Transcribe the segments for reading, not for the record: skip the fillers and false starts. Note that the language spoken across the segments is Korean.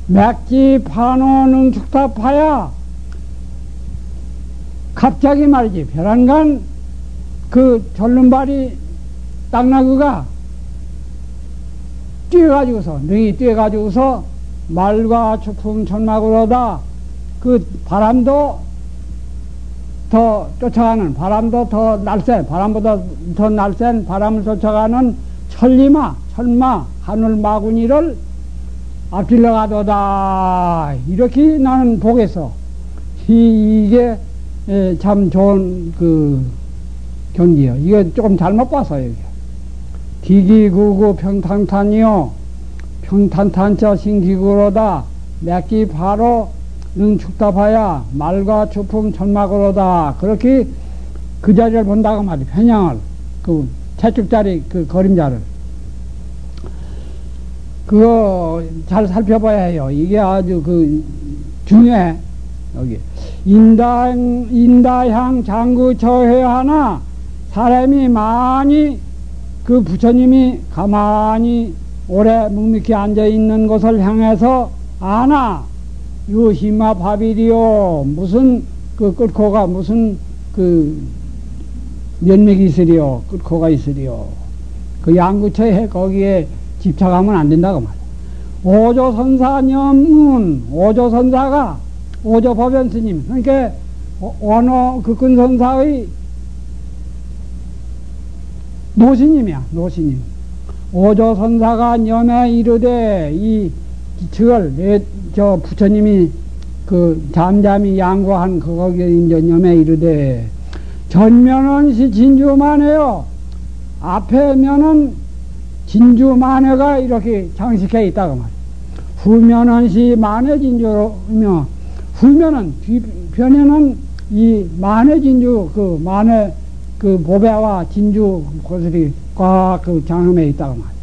맥지 판호능 축탑하야 갑자기 말이지 벼랑간 그 절름발이 땅나그가 뛰어가지고서 능이 뛰어가지고서 말과 추풍 천막으로다 그 바람도 더 쫓아가는 바람도 더 날쌘 바람보다 더 날쌘 바람을 쫓아가는 천리마 천마 하늘 마구니를 앞질러 가도다 이렇게 나는 보겠어. 이게 참 좋은 그 경기요. 이거 조금 잘못 봤어요. 이게. 기기구구 평탄탄이요 평탄탄처 신기구로다 맥기 바로 능축답하야 말과 추풍 천막으로다 그렇게 그 자리를 본다고 말이야. 편향을 그 채축자리 그 그림자를 그거 잘 살펴봐야 해요. 이게 아주 그 중요해. 여기 인다향 장구 처회 하나 사람이 많이 그 부처님이 가만히 오래 묵묵히 앉아 있는 곳을 향해서 아나 유희마 바비리요 무슨 그 끓고가 무슨 그 면맥이 있으리요 끓고가 있으리요 그 양구처에 거기에 집착하면 안 된다고 말이야. 오조선사념은 오조선사가 오조법연 스님 그러니까 원어 극근선사의 노신님이야. 노신님 오조선사가 념에 이르되 이 즉을 저 부처님이 그 잠잠히 양구한 거기에 이제 념에 이르되 전면은 진주만해요. 앞에 면은 진주만해가 이렇게 장식해 있다고 말이야. 후면은 만해진주며 후면은 뒤편에는 이 만해진주 그 만해 그 보배와 진주 고슬이 꽉 그 장음에 있다고 말이야.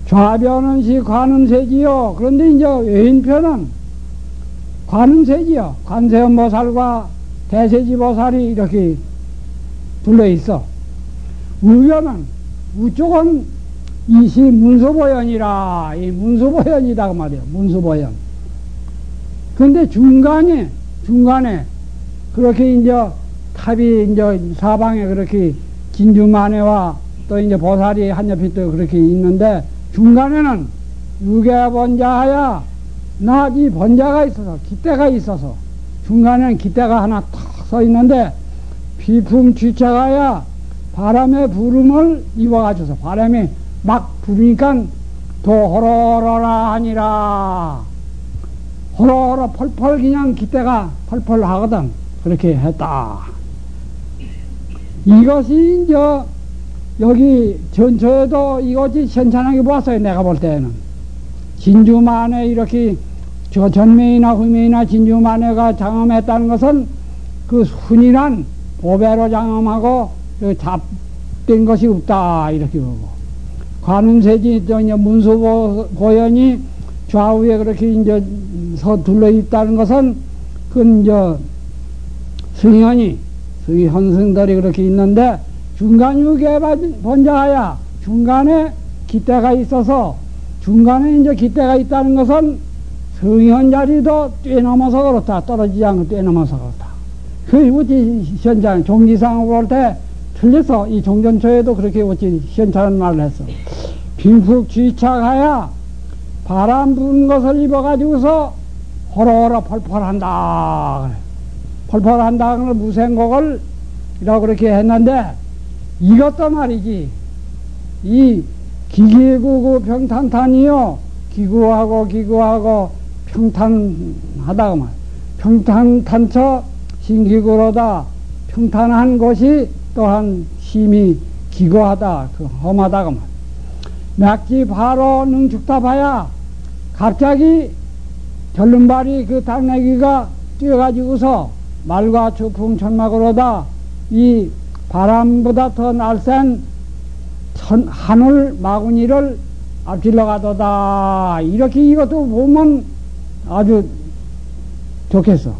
좌변은 관음세지요. 그런데 이제 외인편은 관음세지요. 관세음보살과 대세지보살이 이렇게 둘러 있어. 우변은 우쪽은 이시 문수보현이라 이 문수보현이다 그 말이야. 문수보현. 그런데 중간에 그렇게 이제 탑이 이제 사방에 그렇게 진주만해와 또 이제 보살이 한 옆에 또 그렇게 있는데 중간에는 유계번자하야 나 이 번자가 있어서 깃대가 있어서 중간에는 깃대가 하나 탁 서 있는데 비풍 취차가야 바람의 부름을 입어가지고서 바람이 막 부르니까 도 호로로라 하니라 호로호로 펄펄 그냥 깃대가 펄펄 하거든. 그렇게 했다. 이것이 이제 여기 전처에도 이것이 현찬하게 보았어요. 내가 볼 때는 진주만에 이렇게 저 전매이나 후매이나 진주만에가 장엄했다는 것은 그 순이란 보배로 장엄하고 그 잡된 것이 없다 이렇게 보고 관음세지 또 이제 문수보현이 좌우에 그렇게 이제 둘러 있다는 것은 그건 이제 현승들이 그렇게 있는데 중간 유계 번자하야 중간에 깃대가 있어서 중간에 이제 깃대가 있다는 것은 성현 자리도 뛰어넘어서 그렇다. 떨어지지 않고 뛰어넘어서 그렇다. 그 어찌 현장 종지상으로 볼 때 틀려서 이 종전초에도 그렇게 어찌 현찬은 말을 했어. 빈푹 쥐착하야 바람 부는 것을 입어가지고서 호로호로 펄펄한다. 펄펄한다. 그걸 무생곡을 이라고 그렇게 했는데 이것도 말이지 이 기기구구 평탄탄이요 기구하고 평탄하다고 말. 평탄탄처 신기구로다. 평탄한 것이 또한 심히 기구하다. 그 험하다고 말. 맥지 바로 능축답하야 갑자기 절름발이 그 당나귀가 뛰어가지고서 말과 추풍 천막으로다 이 바람보다 더 날쌘 하늘 마구니를 앞질러 가도다. 이렇게 이것도 보면 아주 좋겠어.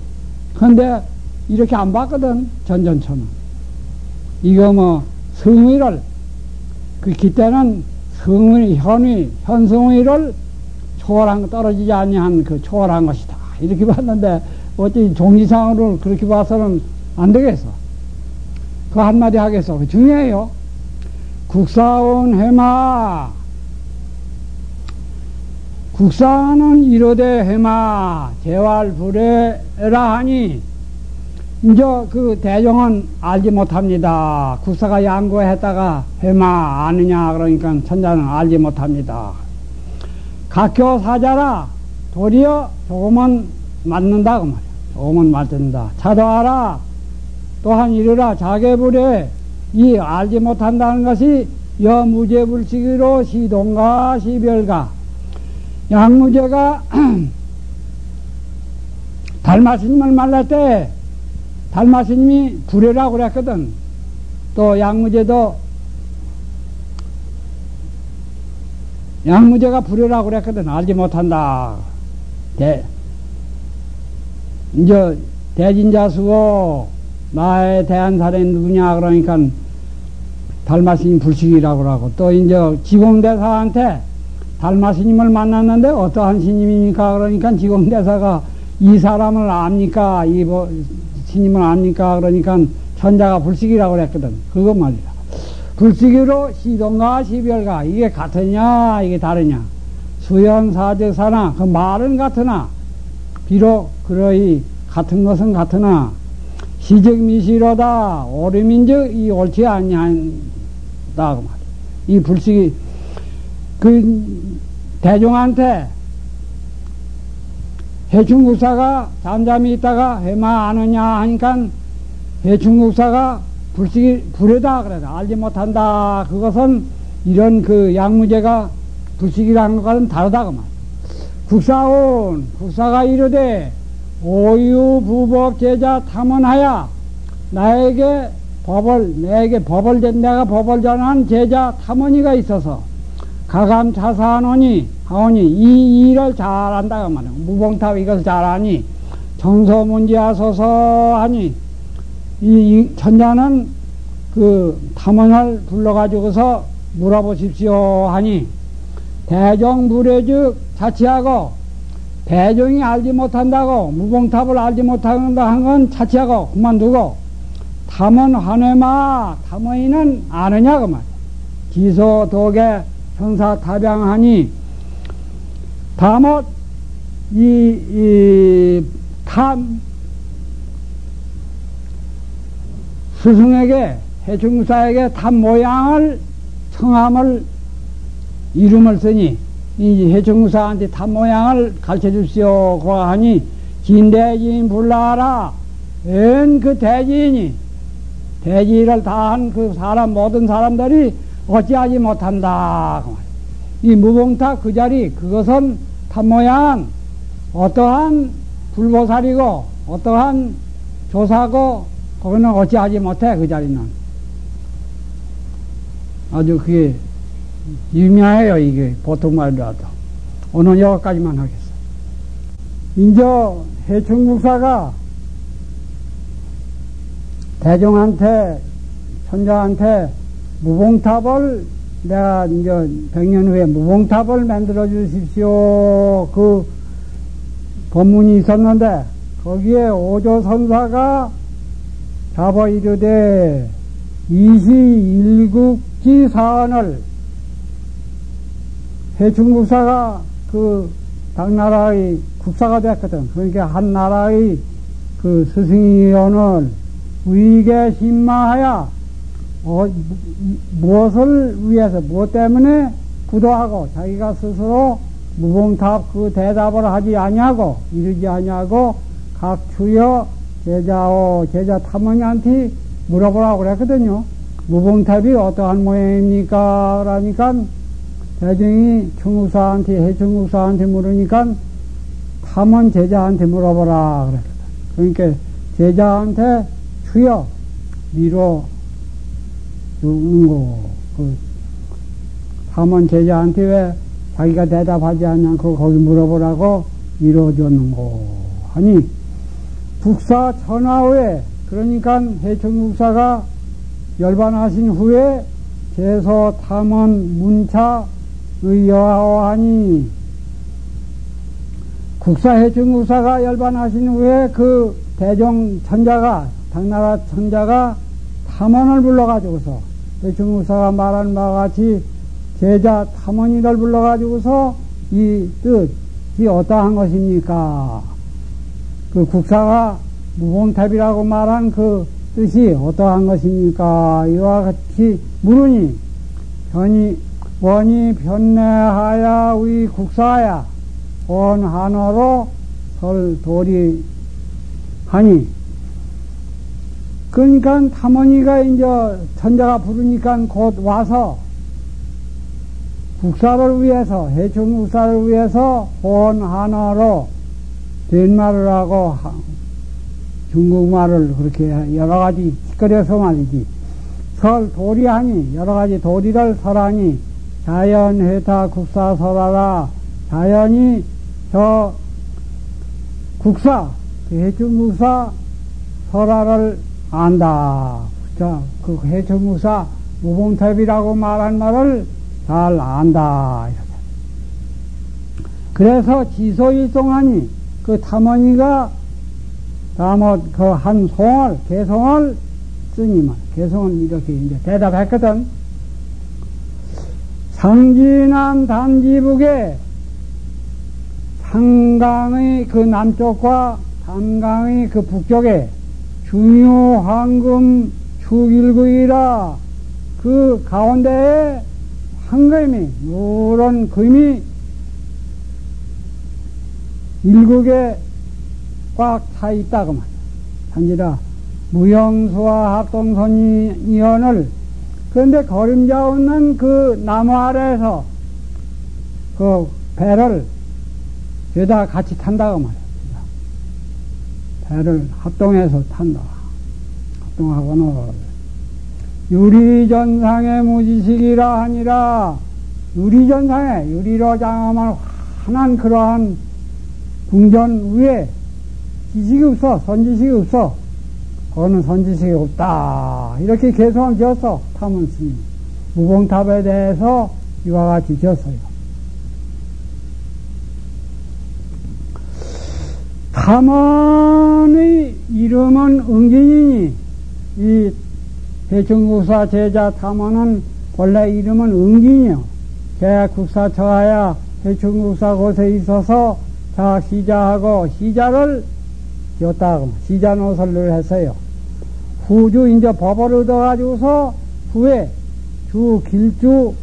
그런데 이렇게 안 봤거든. 전전처는. 이거 뭐 성의를 그 기때는 성의 현성의를 초월한, 떨어지지 아니한 그 초월한 것이다. 이렇게 봤는데, 어찌 종이상으로 그렇게 봐서는 안 되겠어. 그 한마디 하겠어. 그 중요해요. 국사온 해마. 국사는 이르되 해마, 재활불회라 하니, 이제 그 대종은 알지 못합니다. 국사가 양구했다가 해마 아느냐, 그러니까 천자는 알지 못합니다. 각교 사자라, 도리어 조금은 맞는다, 그 말이야. 조금은 맞는다. 차도하라, 또한 이르라, 자개불에, 이 알지 못한다는 것이 여무제불식으로 시동가 시별가. 양무제가 달마스님을 만날 때 달마스님이 불회라고 그랬거든. 또 양무제가 불회라고 그랬거든. 알지 못한다. 이제 대진자수고 나에 대한 사람이 누구냐 그러니까 달마스님 불식이라고 하고, 또 이제 지공대사한테 달마스님을 만났는데 어떠한 스님입니까? 그러니까 지공대사가 이 사람을 압니까? 이 스님을 압니까? 그러니까 천자가 불식이라고 그랬거든. 그거 말이야. 불식이로 시동가 시별가, 이게 같으냐 이게 다르냐. 수연사적사나 그 말은 같으나 비록 그러이 같은 것은 같으나 시적미시로다 오름인즉 이 옳지 아니한다 그 말이야. 이 불식이 그 대종한테 해충국사가 잠잠히 있다가 해마 아느냐 하니까 해충국사가 불회다 그래. 알지 못한다. 그것은 이런 그 양무제가 불식이라는 것과는 다르다 그 말. 국사가 이르되 오유부법 제자 탐언하야, 내가 법을 전한 제자 탐언이가 있어서 가감차사하노니 하오니 이 일을 잘한다 그 말이야. 무봉탑 이것을 잘하니 정서문제하소서 하니, 이 천자는 그 탐언을 불러가지고서 물어보십시오 하니, 대종불회즉 자치하고, 대종이 알지 못한다고 무봉탑을 알지 못한다 한 건 자치하고 그만두고, 탐언 하네마, 탐언이는 아느냐 그 말이야. 기소독에 형사타병하니, 다못 스승에게, 해충사에게 탐 모양을 청함을 이름을 쓰니, 이 해충사한테 탐 모양을 가르쳐 주시오 고 하니, 진대지인 불라하라. 웬 그 대지인이, 대지를 다한 그 모든 사람들이 어찌하지 못한다. 이 무봉탑 그 자리, 그것은 탑 모양, 어떠한 불보살이고, 어떠한 조사고, 거기는 어찌하지 못해, 그 자리는. 아주 그게 유명해요, 이게. 보통 말이라도. 오늘 여기까지만 하겠어. 이제 해충국사가 대종한테, 천자한테 무봉탑을, 내가 이제 100년 후에 무봉탑을 만들어 주십시오. 그 법문이 있었는데, 거기에 오조선사가 잡아 이르되 이시일국지 사안을, 해충국사가 그 당나라의 국사가 됐거든. 그러니까 한 나라의 그 스승위원을 위계 신마하여 무엇을 위해서, 무엇 때문에 구도하고, 자기가 스스로 무봉탑 그 대답을 하지 아니하고, 이르지 아니하고, 각 추여 제자 탐언이한테 물어보라고 그랬거든요. 무봉탑이 어떠한 모양입니까? 그러니까 대중이 충국사한테, 해충국사한테 물으니까 탐언 제자한테 물어보라 그랬거든. 그러니까 제자한테 추여 미로 주는 거고, 그 탐언 제자한테 왜 자기가 대답하지 않냐고 거기 물어보라고 미뤄주는 거 하니, 국사 천하 후에, 그러니까 해충국사가 열반하신 후에 제서 탐언 문차 의여하니, 해충국사가 열반하신 후에 그 대종 천자가, 당나라 천자가 탐언을 불러가지고서 해충국사가 말한 바와 같이 제자 탐언이를 불러가지고서 이 뜻이 어떠한 것입니까? 그 국사가 무봉탑이라고 말한 그 뜻이 어떠한 것입니까? 이와 같이 물으니 원이 변내하야 위 국사야 온 한어로 설도리 하니, 그러니까 탐언이가 이제 천자가 부르니까 곧 와서 국사를 위해서, 해충국사를 위해서 온 한어로 된말을 하고 중국말을 그렇게 여러 가지 짓거려서 말이지. 설도리하니, 여러 가지 도리를 설하니, 자연 회타 국사 설하라. 자연이 저 국사, 해충국사 설하를 안다. 자, 그 해충국사 무봉탑이라고 말한 말을 잘 안다. 이렇게. 그래서 지소일송하니, 그 탐언이가 다못 그 한 송을, 개송을 쓰니만, 개송은 이렇게 이제 대답했거든. 상진한 단지북에 상강의 그 남쪽과 단강의 그 북쪽에 중요 황금 축일구이라, 그 가운데에 황금이, 누런 금이 일국에 꽉 차 있다고 말이야. 단지라 무영수와 합동선이연을, 그런데 거림자 없는 그 나무 아래에서 그 배를 죄다 같이 탄다고 말이야. 배를 합동해서 탄다. 합동하고는 유리전상의 무지식이라 하니라. 유리전상에, 유리로 장엄한 환한 그러한 궁전 위에 지식이 없어. 선지식이 없어. 그거는 선지식이 없다. 이렇게 개성을 지었어. 탐언 스님. 무봉탑에 대해서 이와 같이 지었어요. 탐언의 이름은 응진이니, 이 해충국사 제자 탐언은 원래 이름은 응진이요. 개국사 처하야 해충국사 곳에 있어서 자 시자하고 시자를 지었다고, 시자 노설을 했어요. 후주 이제 법을 얻어가지고서 후에 주 길주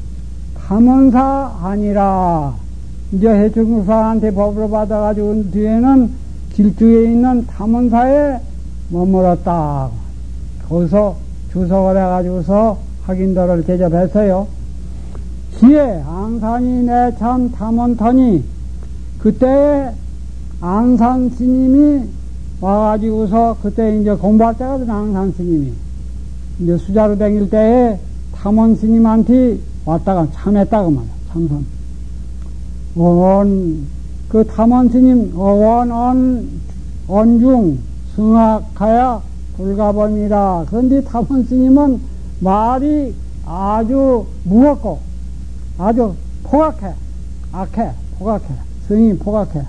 탐언사 아니라, 이제 해충국사한테 법을 받아가지고 뒤에는 길주에 있는 탐언사에 머물었다. 거기서 주석을 해가지고서 학인들을 대접했어요. 기에 앙산이 내참 탐언터니, 그때에 앙산 스님이 와가지고서, 그때 이제 공부할 때거든, 앙산 스님이. 이제 수자로 다닐 때에 탐언 스님한테 왔다가 참했다고 말이야, 참선. 그 탐언 스님, 언중, 승학하야 불가범이라. 그런데 탐언 스님은 말이 아주 무겁고, 아주 포악해, 악해, 포악해. 성이 포악해.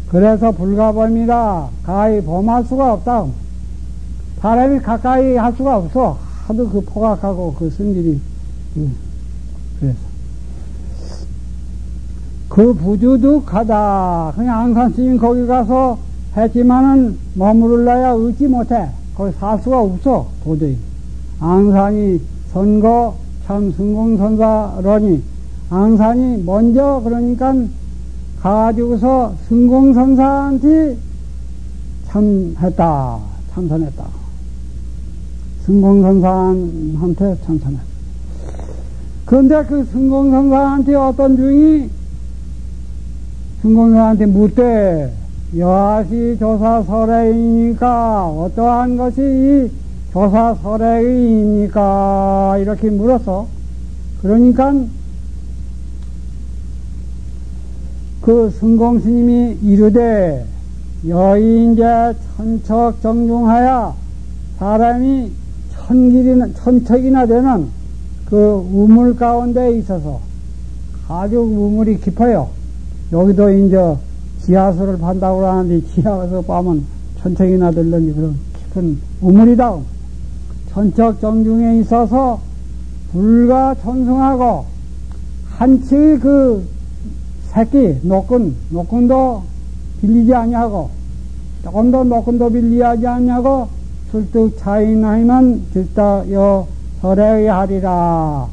그래서 불가범이라, 가히 범할 수가 없다. 사람이 가까이 할 수가 없어. 하도 그 포악하고 그 성질이. 그래서 그 부주득하다. 그냥 앙산 스님 거기 가서 했지만은 머무를라야 얻지 못해. 거기 살 수가 없어. 도저히. 앙산이 선거 참 승공선사러니, 앙산이 먼저 그러니까 가가지고서 승공선사한테 참했다. 참선했다. 승공선사한테 참선했다. 그런데 그 승공선사한테 어떤 중이 승공선사한테 묻되, 여하시 조사설애이니까 어떠한 것이 이 조사설애이니까 이렇게 물었어. 그러니까 그 승공스님이 이르되, 여인제 천척 정중하여 사람이 천척이나 되는 그 우물 가운데 있어서, 아주 우물이 깊어요. 여기도 이제 지하수를 판다고 하는데 지하수 파면 천척이나 들는지 그런 깊은 우물이다. 천척 정중에 있어서 불과 천승하고 한치 그 새끼 노끈도 빌리지 아니하고 조금 더 노끈도 빌리하지 않냐고 술득 차이나이면 즉다여 설에 하리라.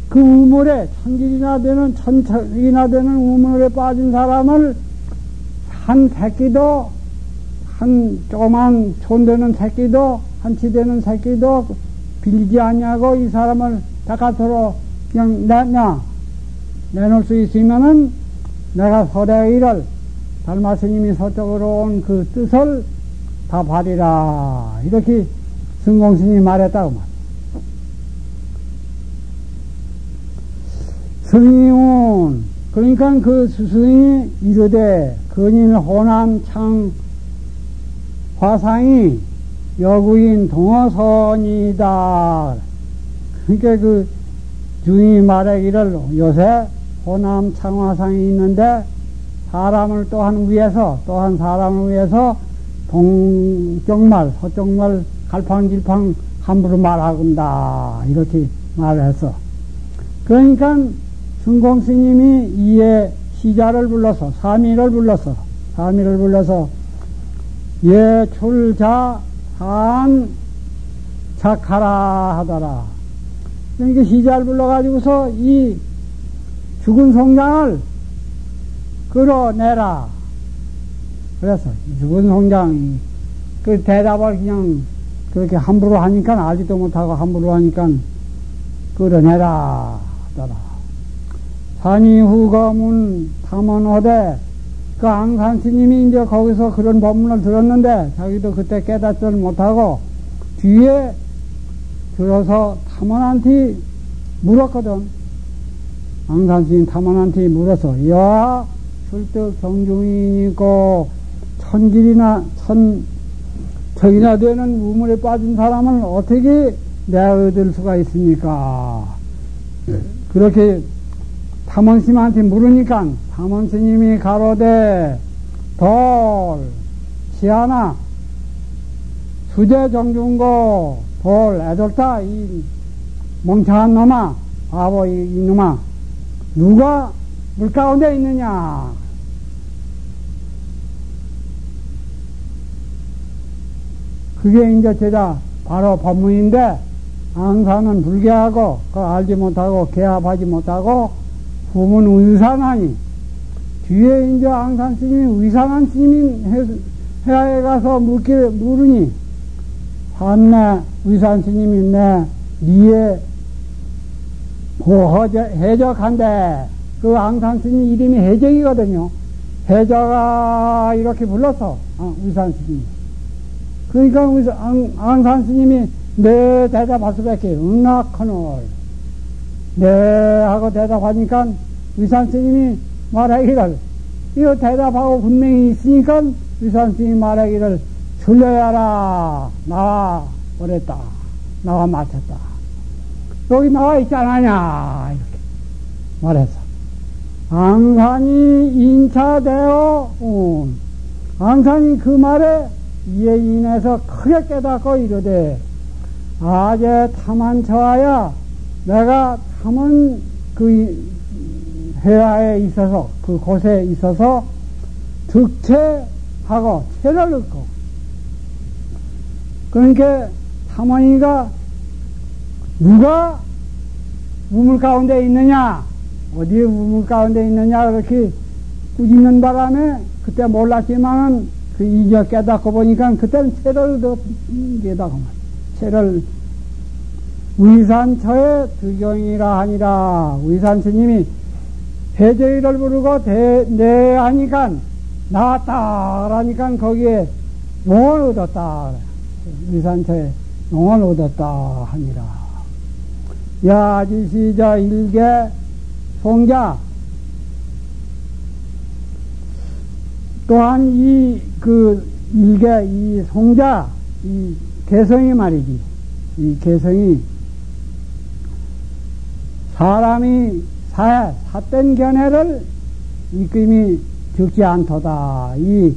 그 우물에 천길이나 되는 천척이나 되는 우물에 빠진 사람을 한 새끼도 한 조그만 촌되는 새끼도 한치 되는 새끼도 빌리지 않냐고 이 사람을 바깥으로 그냥 내놓을 수 있으면은 내가 설의 달마 스님이 서쪽으로 온 그 뜻을 다 받으라. 이렇게 승공 스님이 말했다고 말. 스님은 그러니까 그 스승이 이르되 근인 호남 창 화상이 여구인 동어선이다. 그러니까 그 주인이 말하기를 요새 호남 창화상이 있는데 사람을 또한 위해서 또한 사람을 위해서 동쪽말 서쪽말 갈팡질팡 함부로 말하건다 이렇게 말해서 그러니까 승공스님이 이에 시자를 불러서 사미를 불러서 예출자 한 작하라 하더라. 그러니까 시자를 불러가지고서 이 죽은 송장을 끌어내라. 그래서 죽은 송장 그 대답을 그냥 그렇게 함부로 하니까 알지도 못하고 함부로 하니까 끌어내라 하더라. 산이 후거문 탐언하되 그 앙산 스님이 이제 거기서 그런 법문을 들었는데 자기도 그때 깨닫지를 못하고 뒤에 들어서 탐언한테 물었거든. 앙산 스님 탐언한테 물어서 야 술득 정중이니까 천척이나 되는 우물에 빠진 사람을 어떻게 내가 얻을 수가 있습니까? 그렇게 탐언스님한테 물으니까 탐언스님이 가로되 돌 시하나 수제 정중고 돌 애돌다 이 멍청한 놈아 바보 이 놈아 누가 물 가운데 있느냐? 그게 이제 제가 바로 법문인데 앙산은 불개하고 그걸 알지 못하고 개합하지 못하고 후문 의산하니 뒤에 이제 앙산 스님이 의산한 스님이 해야에 가서 물으니 한내 의산 스님이 니에 해적한데 그 앙산 스님 이름이 해적이거든요. 해적아 이렇게 불렀어 의산 스님이. 그러니까 앙산 스님이 네 대답할 수밖에 응낙하노 네 하고 대답하니까 의산 스님이 말하기를 이거 대답하고 분명히 있으니까 의산 스님이 말하기를 줄려야라 나와 버렸다 나와 맞췄다 여기 나와 있지 않았냐 이렇게 말해서 앙산이 인차되어 앙산이 그 말에 이에 인해서 크게 깨닫고 이르되 아제 탐한 처하야 내가 탐은 그 해야에 있어서 그 곳에 있어서 득체하고 체를 얻고 그러니까 탐언이가 누가 우물 가운데 있느냐 어디에 우물 가운데 있느냐 그렇게 꾸짖는 바람에 그때 몰랐지만은 그 이제 깨닫고 보니까 그때는 체를 더 깨닫고 체를 위산처의 득경이라 하니라. 위산 스님이 해저이를 부르고 네 하니까 나왔다 라니까 거기에 용을 얻었다. 위산처에 용을 얻었다 하니라. 야지시저 일개 송자 또한 이 송자 이 개성이 말이지. 이 개성이 사람이 삿된 견해를 이끌이 적지 않도다. 이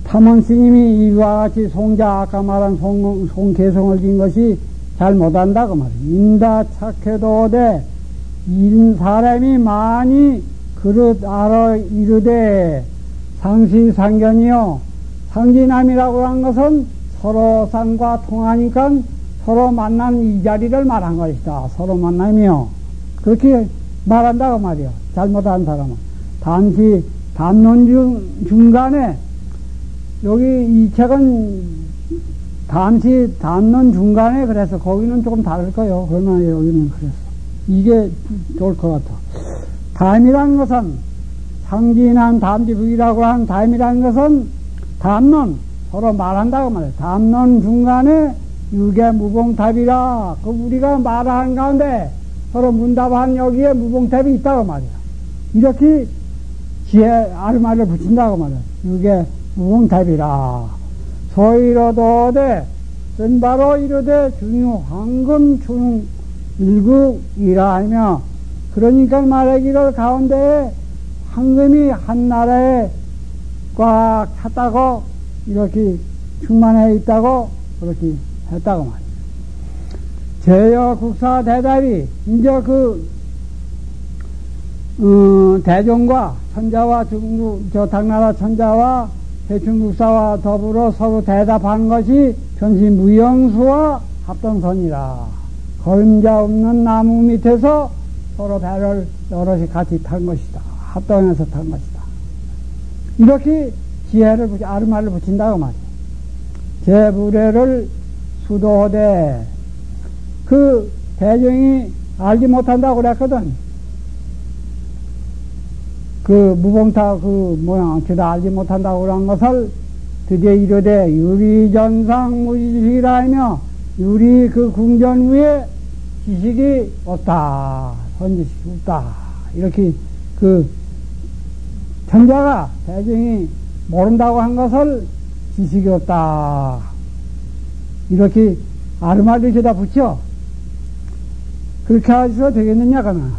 탐원 스님이 이와 같이 송자 아까 말한 송개성을 진 것이 잘 못한다고 말이야. 인다 착해도 돼. 인 사람이 많이 그릇 알아 이르되 상시상견이요. 상진함이라고 한 것은 서로 상과 통하니까 서로 만난 이 자리를 말한 것이다. 서로 만남이요. 그렇게 말한다고 말이요. 잘못한 사람은. 단지 담론 중간에 여기 이 책은 잠시 담론 중간에 그래서 거기는 조금 다를 거예요. 그러나 여기는 그래서 이게 좋을 것 같아. 담이란 것은 상진한 담지북이라고 한 담이란 것은 담론 서로 말한다고 말해요. 담론 중간에 유계 무봉탑이라 그 우리가 말하는 가운데 서로 문답한 여기에 무봉탑이 있다고 말이야. 이렇게 지혜 아르마를 붙인다고 말이야. 유계 무봉탑이라 소이로도되 쓴바로 이르되 중유 황금 중 일국이라 하며 그러니까 말하기를 가운데에 황금이 한 나라에 꽉 찼다고 이렇게 충만해 있다고 그렇게 했다고 말이야. 제여 국사 대답이 이제 대종과 천자와 당나라 천자와 대충국사와 더불어 서로 대답한 것이 변시무영수와 합동선이라. 걸음자 없는 나무 밑에서 서로 배를 여럿이 같이 탄 것이다. 합동해서 탄 것이다. 이렇게 지혜를 아르마를 붙인다고 말이야. 제불회를 수도하되 그 대종이 알지 못한다고 그랬거든. 그 무봉타 저도 알지 못한다고 그런 것을 드디어 이르되 유리전상 무지식이라 하며 유리 그 궁전 위에 지식이 없다. 선지식이 없다. 이렇게 그 천자가 대중이 모른다고 한 것을 지식이 없다. 이렇게 아르마를 저다 붙여. 그렇게 해서 되겠느냐, 그러면.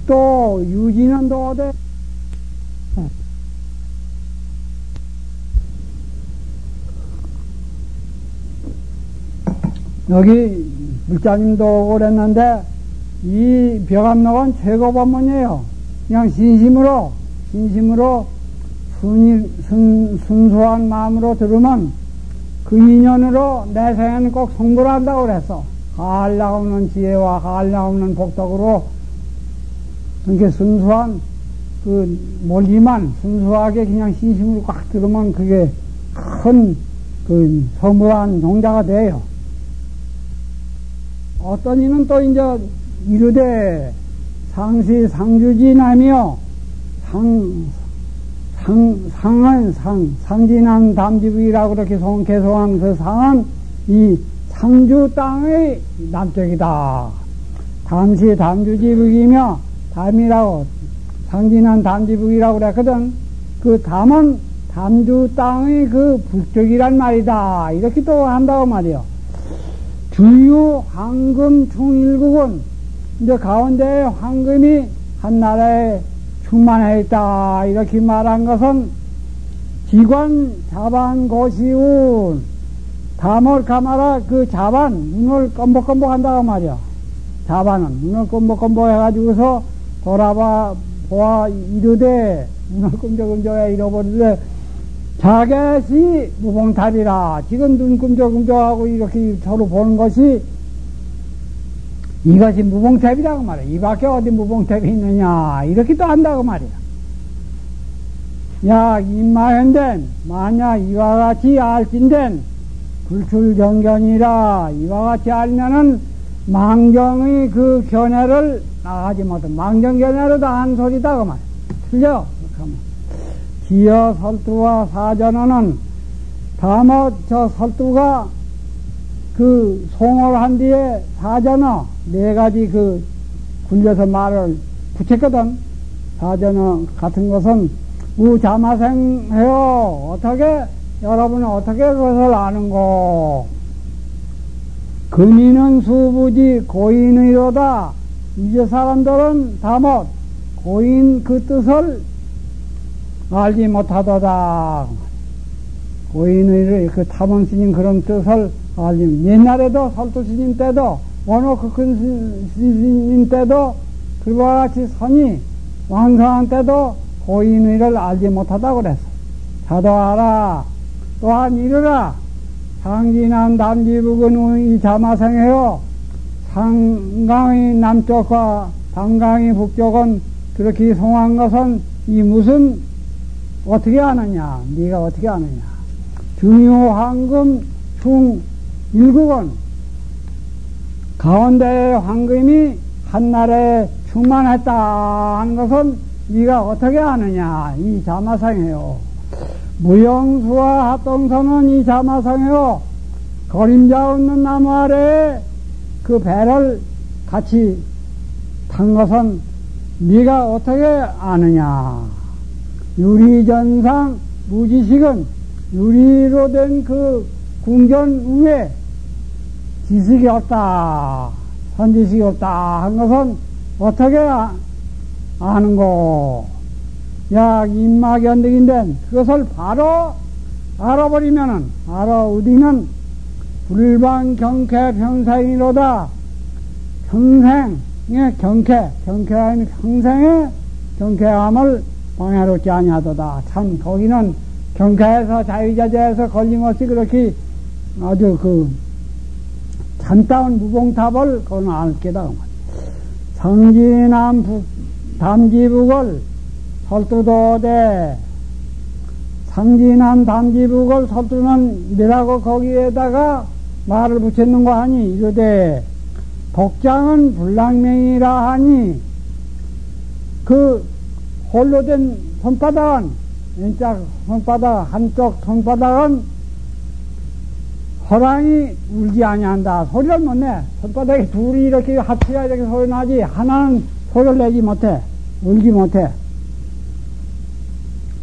또, 유지는 도대. 여기 물자님도 오고 그랬는데, 이 벽암록은 최고 법문이에요. 그냥 진심으로 순수한 마음으로 들으면 그 인연으로 내 생에는 꼭 성불을 한다고 그랬어. 한량없는 지혜와 한량없는 복덕으로 그렇게 순수한 그 몰리만 순수하게 그냥 진심으로 꽉 들으면 그게 큰 그 성불한 종자가 돼요. 어떤 이는 또 이제 이르되 상시상주진하며 상진한 담지부이라고 그렇게 개송한 그 상은 이 상주 땅의 남쪽이다. 담시 담주지북이며 담이라고 상진한 담지북이라고 그랬거든. 그 담은 담주 땅의 그 북쪽이란 말이다. 이렇게 또 한다고 말이요. 주유 황금 충일국은 이제 가운데 황금이 한 나라에 충만해 있다. 이렇게 말한 것은 기관 자반 고시운 담을 감아라 그 자반 눈을 껌벅껌벅 한다고 말이야. 자반은 눈을 껌벅껌벅 해가지고서 보아 이르되 눈을 끔적끔적해 잃어버리되 자객이 무봉탑이라. 지금 눈 끔적끔적하고 이렇게 서로 보는 것이 이것이 무봉탑이라고 말이야. 이 밖에 어디 무봉탑이 있느냐. 이렇게 또 한다고 말이야. 야, 임마현된, 만약 이와 같이 알진된 불출경견이라. 이와 같이 알면은 망경의 그 견해를 나가지 못해. 망경견해로도 한 소리다. 그 말이야. 틀려. 그렇게 하면. 기어 설두와 사전어는 다뭐 저 설두가 그 송을 한 뒤에 사전어 네 가지 그 굴려서 말을 붙였거든. 사전어 같은 것은 우자마생해요. 어떻게 여러분은 어떻게 그것을 아는고? 금이는 수부지 고인의로다. 이제 사람들은 다못 고인 그 뜻을 알지 못하도다. 고인의 그 탐원 스님 그런 뜻을 알지. 옛날에도 설두 스님 때도 원호 큰 스님 때도 그와 같이 선이 왕성한 때도 고인의를 알지 못하다고 그랬어. 자도하라. 또한 이르라. 상진한 담지북은 이 자마생에요. 상강의 남쪽과 단강의 북쪽은 그렇게 송한 것은 이 무슨 어떻게 아느냐? 네가 어떻게 아느냐? 중요황금 중일국은 가운데의 황금이 한날에 충만했다 하는 것은 네가 어떻게 아느냐? 이 자마상이에요. 무영수와 합동선은 이 자마상이요. 그림자 없는 나무 아래에 그 배를 같이 탄 것은 네가 어떻게 아느냐? 유리전상 무지식은 유리로 된 그 궁전 위에 지식이 없다, 선지식이 없다 한 것은 어떻게 아는고? 약 입막연득인데 그것을 바로 알아버리면은 우리는 불방경쾌 평생이로다. 평생의 경쾌함이 평생의 경쾌함을 방해롭지 아니하도다. 참 거기는 경쾌해서 자유자재해서 걸림없이 그렇게 아주 그 참다운 무봉탑을 그건 알게다. 성진남 담지북을 설두도되 상진남 담지북을 설두는 이라고 거기에다가 말을 붙였는 거 하니 이르되 독장은 불랑명이라 하니 그 홀로 된 손바닥은 왼쪽 손바닥 한쪽 손바닥은 호랑이 울지 아니한다. 소리를 못 내. 손바닥이 둘이 이렇게 합쳐야 이렇게 소리 나지 하나는 소리를 내지 못해. 울지 못해.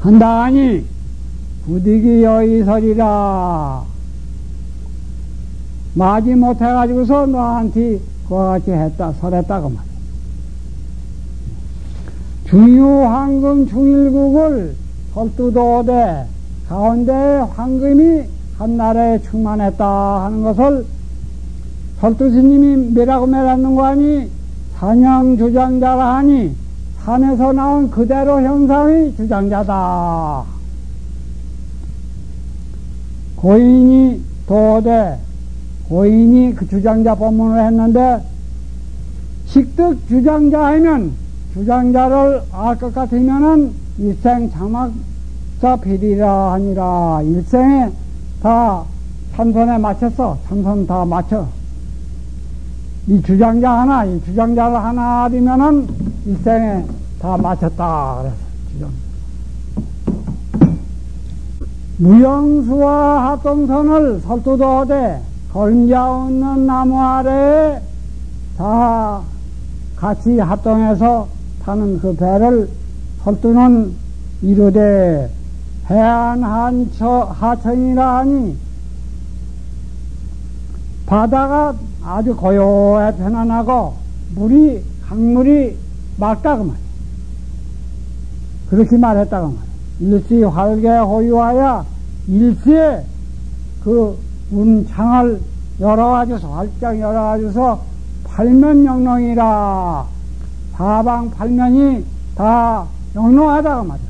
한다 하니 부득이 여의설이라. 마지 못해가지고서 너한테 그와 같이 했다, 설했다고 말이야. 중유황금 중일국을 설두도되 가운데 황금이 한날에 충만했다 하는 것을 설두스님이 뭐라고 말하는 거 아니? 산형 주장자라 하니 산에서 나온 그대로 형상의 주장자다. 고인이 도되 고인이 그 주장자 법문을 했는데 식득 주장자 하면 주장자를 알 것 같으면은 일생 장막자 비리라 하니라. 일생에 다 참선에 맞췄어. 참선 다 맞춰. 이 주장자 하나, 이 주장자를 하나 되면은 일생에 다 맞췄다. 그래서 주장. 무영수와 합동선을 설두도하되 걸림자 없는 나무 아래에 다 같이 합동해서 타는 그 배를 설두는 이르되 해안 하천이라 하니 바다가 아주 고요해 편안하고 강물이 맑다고 말이야. 그렇게 말했다고 말이야. 일시 활개 호유하여 일시에 그 문창을 열어가지고서 활짝 열어가지고서 팔면영롱이라. 사방 팔면이 다 영롱하다고 말이야.